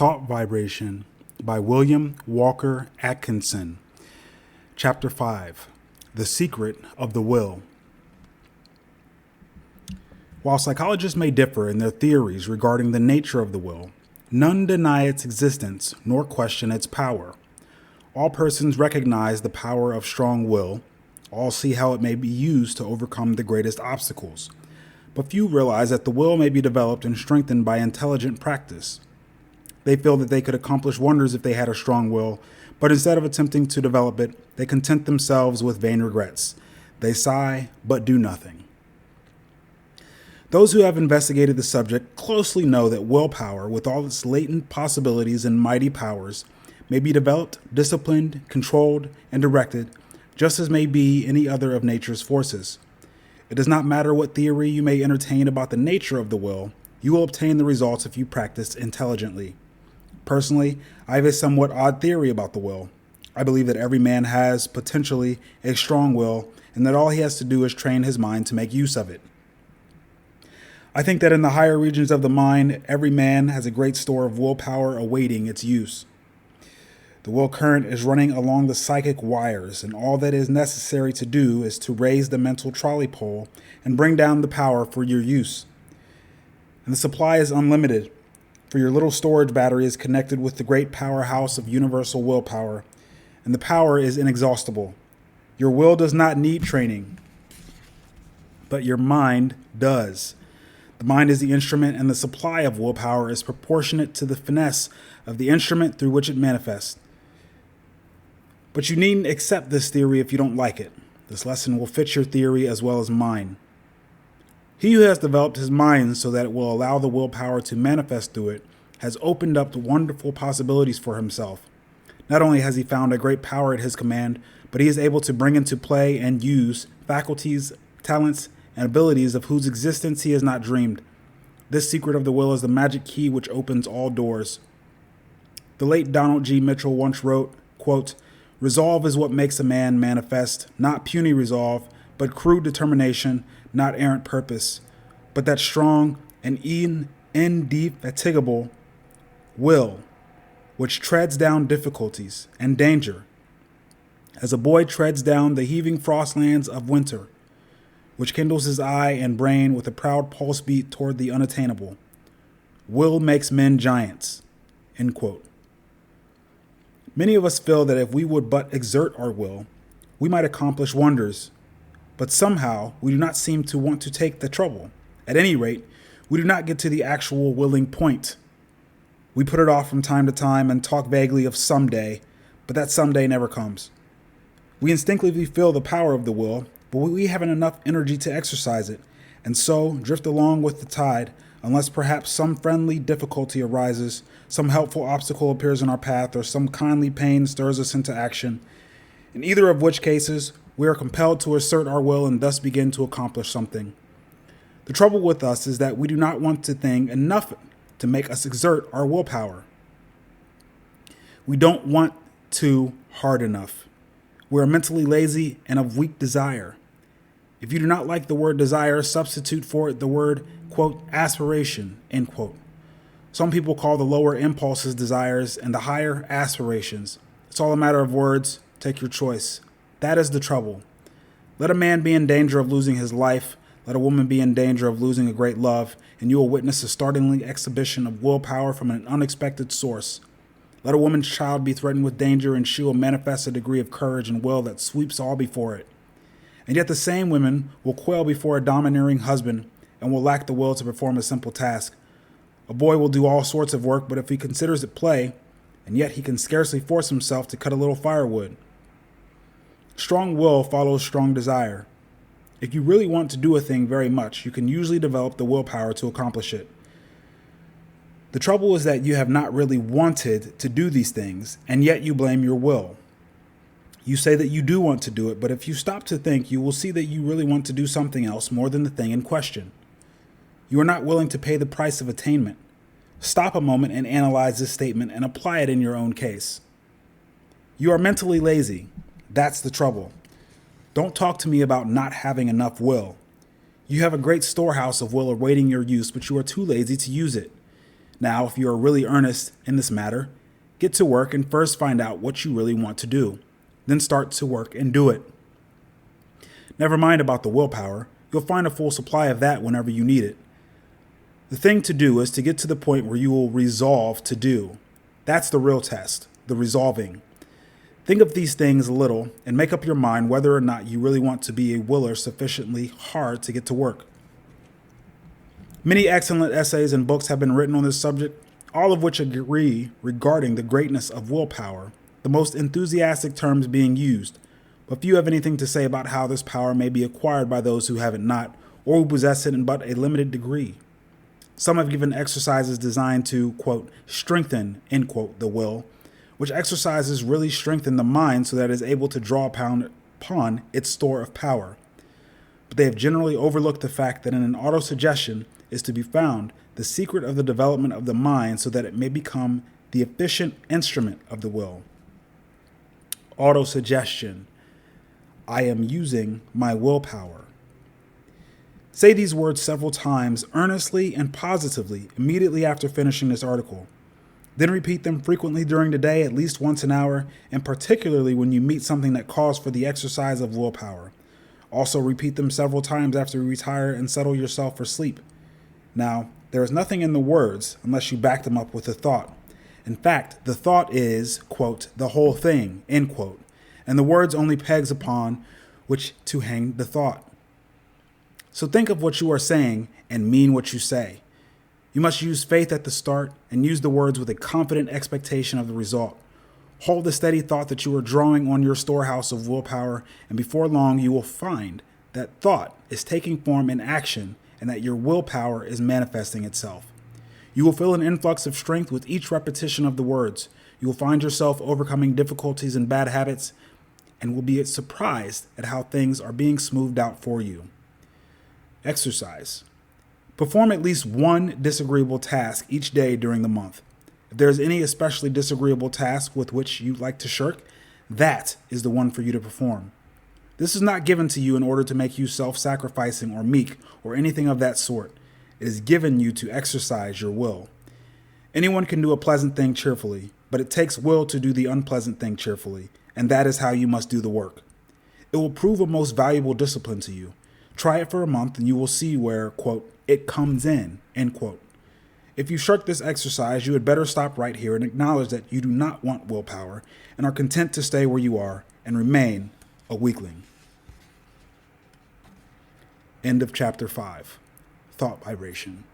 Thought Vibration by William Walker Atkinson. Chapter 5. The Secret of the Will. While psychologists may differ in their theories regarding the nature of the will, none deny its existence nor question its power. All persons recognize the power of strong will. All see how it may be used to overcome the greatest obstacles. But few realize that the will may be developed and strengthened by intelligent practice. They feel that they could accomplish wonders if they had a strong will, but instead of attempting to develop it, they content themselves with vain regrets. They sigh, but do nothing. Those who have investigated the subject closely know that willpower, with all its latent possibilities and mighty powers, may be developed, disciplined, controlled, and directed, just as may be any other of nature's forces. It does not matter what theory you may entertain about the nature of the will, you will obtain the results if you practice intelligently. Personally, I have a somewhat odd theory about the will. I believe that every man has, potentially, a strong will, and that all he has to do is train his mind to make use of it. I think that in the higher regions of the mind, every man has a great store of willpower awaiting its use. The will current is running along the psychic wires, and all that is necessary to do is to raise the mental trolley pole and bring down the power for your use. And the supply is unlimited, for your little storage battery is connected with the great powerhouse of universal willpower, and the power is inexhaustible. Your will does not need training, but your mind does. The mind is the instrument, and the supply of willpower is proportionate to the finesse of the instrument through which it manifests. But you needn't accept this theory if you don't like it. This lesson will fit your theory as well as mine. He who has developed his mind so that it will allow the willpower to manifest through it has opened up wonderful possibilities for himself. Not only has he found a great power at his command, but he is able to bring into play and use faculties, talents, and abilities of whose existence he has not dreamed. This secret of the will is the magic key which opens all doors. The late Donald G. Mitchell once wrote, quote, "Resolve is what makes a man manifest, not puny resolve, but crude determination, not errant purpose, but that strong and indefatigable will, which treads down difficulties and danger, as a boy treads down the heaving frostlands of winter, which kindles his eye and brain with a proud pulse beat toward the unattainable. Will makes men giants." End quote. Many of us feel that if we would but exert our will, we might accomplish wonders. But somehow, we do not seem to want to take the trouble. At any rate, we do not get to the actual willing point. We put it off from time to time and talk vaguely of someday, but that someday never comes. We instinctively feel the power of the will, but we haven't enough energy to exercise it, and so drift along with the tide, unless perhaps some friendly difficulty arises, some helpful obstacle appears in our path, or some kindly pain stirs us into action, in either of which cases, we are compelled to assert our will and thus begin to accomplish something. The trouble with us is that we do not want to think enough to make us exert our willpower. We don't want to hard enough. We are mentally lazy and of weak desire. If you do not like the word desire, substitute for it the word, quote, aspiration, end quote. Some people call the lower impulses desires and the higher aspirations. It's all a matter of words. Take your choice. That is the trouble. Let a man be in danger of losing his life. Let a woman be in danger of losing a great love, and you will witness a startling exhibition of willpower from an unexpected source. Let a woman's child be threatened with danger, and she will manifest a degree of courage and will that sweeps all before it. And yet the same women will quail before a domineering husband and will lack the will to perform a simple task. A boy will do all sorts of work, but if he considers it play, and yet he can scarcely force himself to cut a little firewood. Strong will follows strong desire. If you really want to do a thing very much, you can usually develop the willpower to accomplish it. The trouble is that you have not really wanted to do these things, and yet you blame your will. You say that you do want to do it, but if you stop to think, you will see that you really want to do something else more than the thing in question. You are not willing to pay the price of attainment. Stop a moment and analyze this statement and apply it in your own case. You are mentally lazy. That's the trouble. Don't talk to me about not having enough will. You have a great storehouse of will awaiting your use, but you are too lazy to use it. Now, if you are really earnest in this matter, get to work and first find out what you really want to do. Then start to work and do it. Never mind about the willpower. You'll find a full supply of that whenever you need it. The thing to do is to get to the point where you will resolve to do. That's the real test, the resolving. Think of these things a little and make up your mind whether or not you really want to be a willer sufficiently hard to get to work. Many excellent essays and books have been written on this subject, all of which agree regarding the greatness of willpower, the most enthusiastic terms being used, but few have anything to say about how this power may be acquired by those who have it not, or who possess it in but a limited degree. Some have given exercises designed to, quote, strengthen, end quote, the will, which exercises really strengthen the mind so that it is able to draw upon its store of power. But they have generally overlooked the fact that in an autosuggestion is to be found the secret of the development of the mind so that it may become the efficient instrument of the will. Autosuggestion. I am using my willpower. Say these words several times earnestly and positively immediately after finishing this article. Then repeat them frequently during the day, at least once an hour, and particularly when you meet something that calls for the exercise of willpower. Also repeat them several times after you retire and settle yourself for sleep. Now, there is nothing in the words unless you back them up with a thought. In fact, the thought is, quote, the whole thing, end quote, and the words only pegs upon which to hang the thought. So think of what you are saying and mean what you say. You must use faith at the start and use the words with a confident expectation of the result. Hold the steady thought that you are drawing on your storehouse of willpower, and before long you will find that thought is taking form in action and that your willpower is manifesting itself. You will feel an influx of strength with each repetition of the words. You will find yourself overcoming difficulties and bad habits and will be surprised at how things are being smoothed out for you. Exercise. Perform at least one disagreeable task each day during the month. If there is any especially disagreeable task with which you like to shirk, that is the one for you to perform. This is not given to you in order to make you self-sacrificing or meek or anything of that sort. It is given you to exercise your will. Anyone can do a pleasant thing cheerfully, but it takes will to do the unpleasant thing cheerfully, and that is how you must do the work. It will prove a most valuable discipline to you. Try it for a month and you will see where, quote, it comes in, end quote. If you shirk this exercise, you had better stop right here and acknowledge that you do not want willpower and are content to stay where you are and remain a weakling. End of chapter 5. Thought vibration.